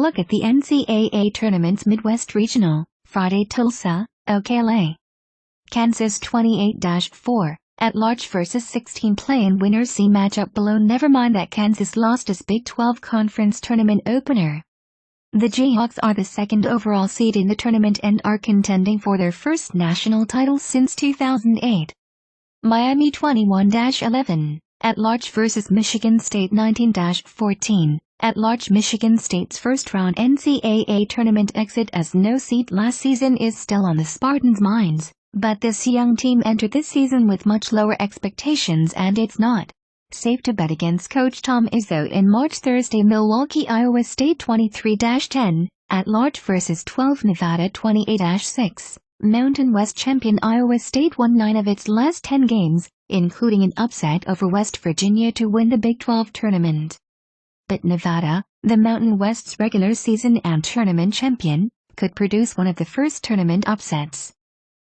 look at the NCAA Tournament's Midwest Regional, Friday Tulsa, Oklahoma. Kansas 28-4, at-large vs 16 play-in winner C matchup below. Never mind that Kansas lost its Big 12 Conference Tournament opener. The Jayhawks are the second overall seed in the tournament and are contending for their first national title since 2008. Miami 21-11, at-large vs Michigan State 19-14. At-large. Michigan State's first-round NCAA tournament exit as no seed last season is still on the Spartans' minds, but this young team entered this season with much lower expectations, and it's not safe to bet against Coach Tom Izzo in March. Thursday, Milwaukee, Iowa State 23-10, at-large vs 12. Nevada 28-6. Mountain West champion Iowa State won 9 of its last 10 games, including an upset over West Virginia to win the Big 12 tournament. But Nevada, the Mountain West's regular season and tournament champion, could produce one of the first tournament upsets.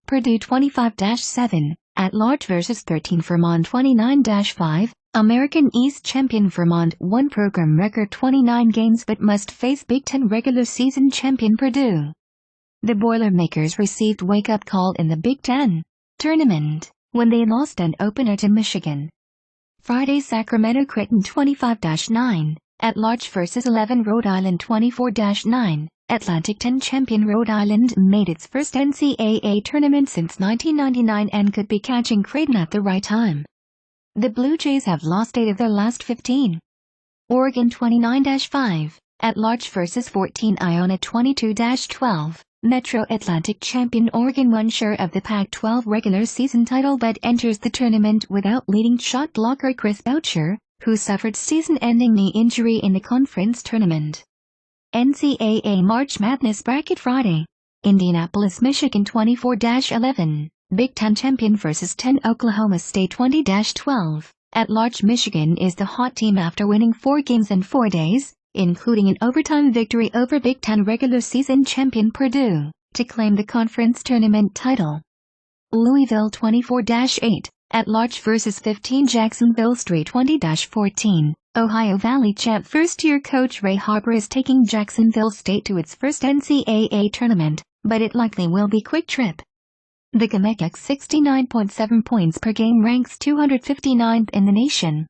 Purdue 25-7, at-large vs 13. Vermont 29-5, American East champion Vermont won program record 29 games but must face Big Ten regular season champion Purdue. The Boilermakers received wake-up call in the Big Ten tournament when they lost an opener to Michigan. Friday, Sacramento Creighton 25-9, at-large vs 11. Rhode Island 24-9, Atlantic 10 champion Rhode Island made its first NCAA tournament since 1999 and could be catching Creighton at the right time. The Blue Jays have lost 8 of their last 15. Oregon 29-5, at-large vs 14. Iona 22-12. Metro Atlantic champion Oregon won share of the Pac-12 regular season title but enters the tournament without leading shot blocker Chris Boucher, who suffered season-ending knee injury in the conference tournament. NCAA March Madness bracket Friday. Indianapolis, Michigan 24-11, Big Ten champion vs 10. Oklahoma State 20-12. At-large. Michigan is the hot team after winning 4 games in 4 days, including an overtime victory over Big Ten regular season champion Purdue, to claim the conference tournament title. Louisville 24-8, at-large vs 15. Jacksonville State 20-14, Ohio Valley champ first-year coach Ray Harper is taking Jacksonville State to its first NCAA tournament, but it likely will be quick trip. The Gamecocks 69.7 points per game ranks 259th in the nation.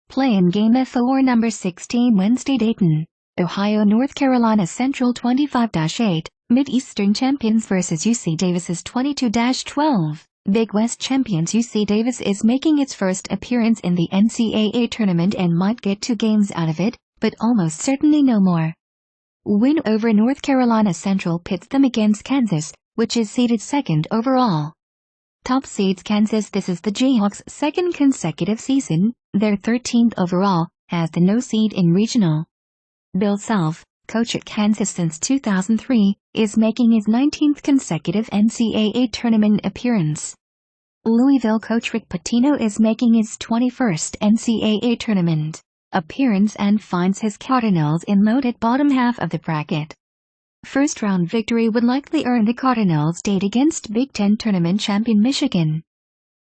Play-in game FOR number 16 Wednesday. Dayton, Ohio. North Carolina Central 25-8, Mid-Eastern champions vs UC Davis's 22-12. Big West champions UC Davis is making its first appearance in the NCAA tournament and might get 2 games out of it, but almost certainly no more. Win over North Carolina Central pits them against Kansas, which is seeded 2nd overall. Top seeds Kansas. This is the Jayhawks' 2nd consecutive season, their 13th overall, as the no seed in regional. Bill Self, coach at Kansas since 2003, is making his 19th consecutive NCAA tournament appearance. Louisville coach Rick Pitino is making his 21st NCAA tournament appearance and finds his Cardinals in loaded bottom half of the bracket. First-round victory would likely earn the Cardinals date against Big Ten tournament champion Michigan.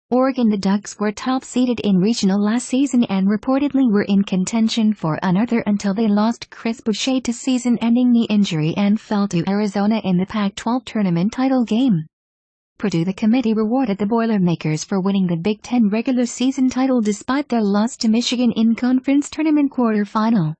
Oregon. The Ducks were top-seeded in regional last season and reportedly were in contention for another until they lost Chris Boucher to season-ending knee injury and fell to Arizona in the Pac-12 tournament title game. Purdue. The committee rewarded the Boilermakers for winning the Big Ten regular season title despite their loss to Michigan in conference tournament quarterfinal.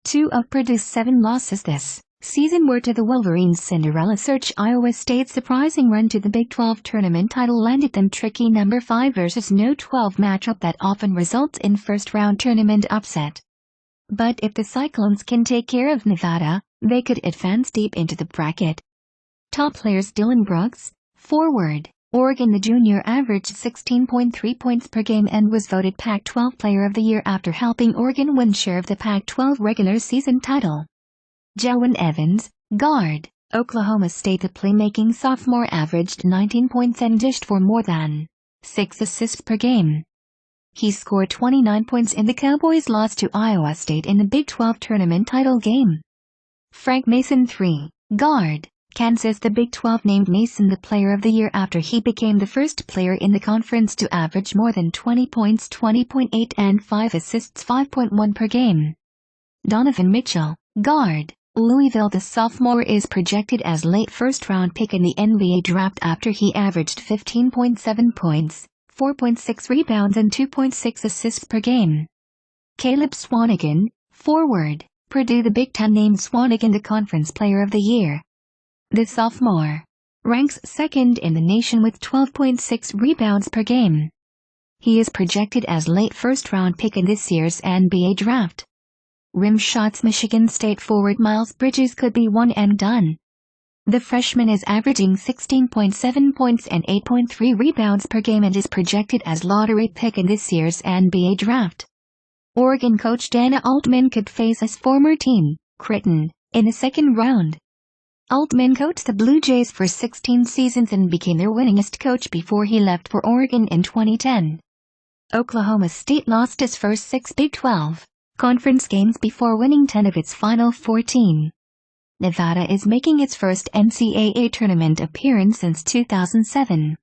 2 of Purdue's 7 losses this season were to the Wolverines' Cinderella search. Iowa State's surprising run to the Big 12 tournament title landed them tricky number 5 versus no 12 matchup that often results in first-round tournament upset. But if the Cyclones can take care of Nevada, they could advance deep into the bracket. Top players Dylan Brooks, forward, Oregon. The junior averaged 16.3 points per game and was voted Pac-12 Player of the Year after helping Oregon win share of the Pac-12 regular season title. Joan Evans, guard, Oklahoma State. The playmaking sophomore averaged 19 points and dished for more than 6 assists per game. He scored 29 points in the Cowboys' loss to Iowa State in the Big 12 tournament title game. Frank Mason, 3, guard, Kansas. The Big 12 named Mason the Player of the Year after he became the first player in the conference to average more than 20 points, 20.8 and 5 assists, 5.1 per game. Donovan Mitchell, guard, Louisville. The sophomore is projected as late first-round pick in the NBA draft after he averaged 15.7 points, 4.6 rebounds and 2.6 assists per game. Caleb Swanigan, forward, Purdue. The Big Ten named Swanigan the Conference Player of the Year. The sophomore ranks second in the nation with 12.6 rebounds per game. He is projected as late first-round pick in this year's NBA draft. Rim shots. Michigan State forward Miles Bridges could be one and done. The freshman is averaging 16.7 points and 8.3 rebounds per game and is projected as lottery pick in this year's NBA draft. Oregon coach Dana Altman could face his former team, Creighton, in the second round. Altman coached the Blue Jays for 16 seasons and became their winningest coach before he left for Oregon in 2010. Oklahoma State lost its first 6 Big 12 conference games before winning 10 of its final 14. Nevada is making its first NCAA tournament appearance since 2007.